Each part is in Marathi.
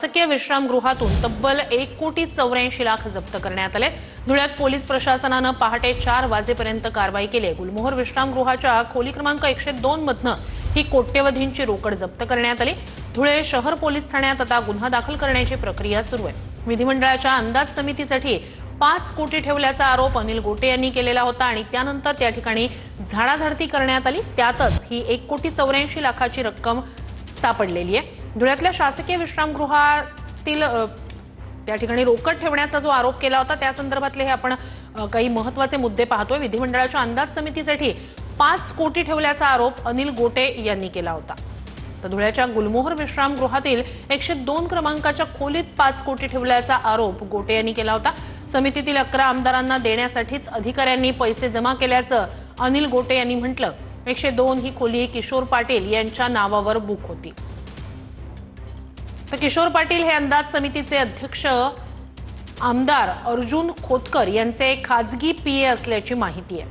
शासकीय विश्रामगृहातून तब्बल 1,84,00,000 जप्त करण्यात आले। धुळ्यात पोलीस प्रशासनाने पहाटे 4 वाजेपर्यंत कारवाई केली। गुलमोहर विश्रामगृहाच्या खोली क्रमांक 102 मधनं ही कोट्यवधींची रोकड जप्त करण्यात आली। धुळे शहर पोलीस ठाण्यात आता गुन्हा दाखल करण्याची प्रक्रिया सुरू आहे। विधिमंडळाच्या अंदाज समितीसाठी 5 कोटी ठेवल्याचा आरोप अनिल गोटे यांनी केलेला होता आणि त्यानंतर त्या ठिकाणी झाडाझडती करण्यात आली। त्यातच ही 1,84,00,000ची रक्कम सापडलेली आहे। धुळ्यातल्या शासकीय विश्रामगृहातील त्या ठिकाणी रोकड ठेवण्याचा जो आरोप केला होता त्या संदर्भातले हे आपण काही महत्त्वाचे मुद्दे पाहतोय। विधिमंडळाच्या अंदाज समितीसाठी 5 कोटी ठेवल्याचा आरोप अनिल गोटे यांनी केला होता। तर धुळ्याच्या गुलमोहर विश्रामगृहातील 102 क्रमांकाच्या खोलीत 5 कोटी ठेवल्याचा आरोप गोटे यांनी केला होता। समितीतील 11 आमदारांना देण्यासाठीच अधिकाऱ्यांनी पैसे जमा केल्याचं अनिल गोटे यांनी म्हटलं। 102 ही खोली किशोर पाटील यांच्या नावावर बुक होती। तर किशोर पाटील हे अंदाज समितीचे अध्यक्ष आमदार अर्जुन खोतकर यांचे खाजगी पीए असल्याची माहिती आहे।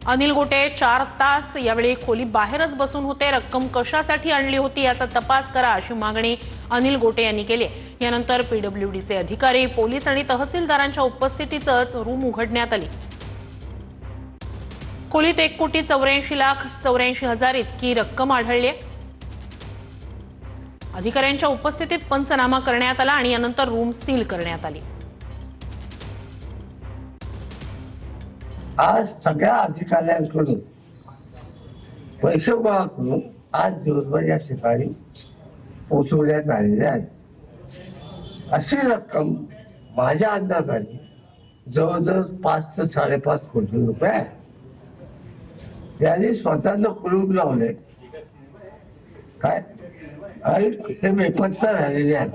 अनिल गोटे 4 तास यावेळी खोली बाहेरच बसून होते। रक्कम कशासाठी आणली होती याचा तपास करा अशी मागणी अनिल गोटे यांनी केली। यानंतर पीडब्ल्यूडीचे अधिकारी, पोलीस आणि तहसीलदारांच्या उपस्थितीतच रूम उघडण्यात आली। खोलीत 1,84,84,000 इतकी रक्कम आढळली आहे। अधिकाऱ्यांच्या उपस्थितीत पंचनामा करण्यात आला आणि यानंतर रूम सील करण्यात आली। आज सगळ्या अधिकाऱ्यांकडून पैसे गोळा करून आज दिवसभर या ठिकाणी पोहोचवण्यात आलेले आहे। अशी रक्कम माझ्या अंदाजाने जवळजवळ 5 ते 5.5 कोटी रुपये आहे। यांनी स्वतःचं कुलूप लावले काय आणि ते बेपत्ता झालेले आहेत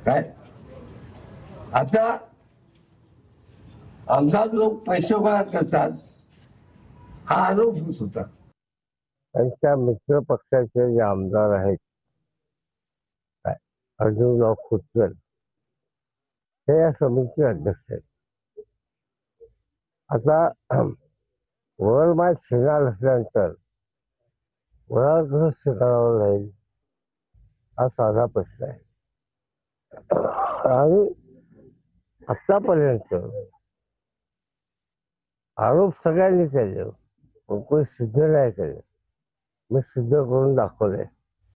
काय। आता आमदार लोक पैसे गोळा करतात हा आरोप होत होता। त्यांच्या मित्र पक्षाचे जे आमदार आहेत काय अर्जुन खोतकर हे या समितीचे अध्यक्ष आहेत। आता वरमाय शिंगाल असल्यानंतर वरावर कसं स्वीकारावं लागेल हा साधा प्रश्न आहे। आणि आतापर्यंत आरोप सगळ्यांनी केले पण कोणी सिद्ध नाही केले। मी सिद्ध करून दाखवले।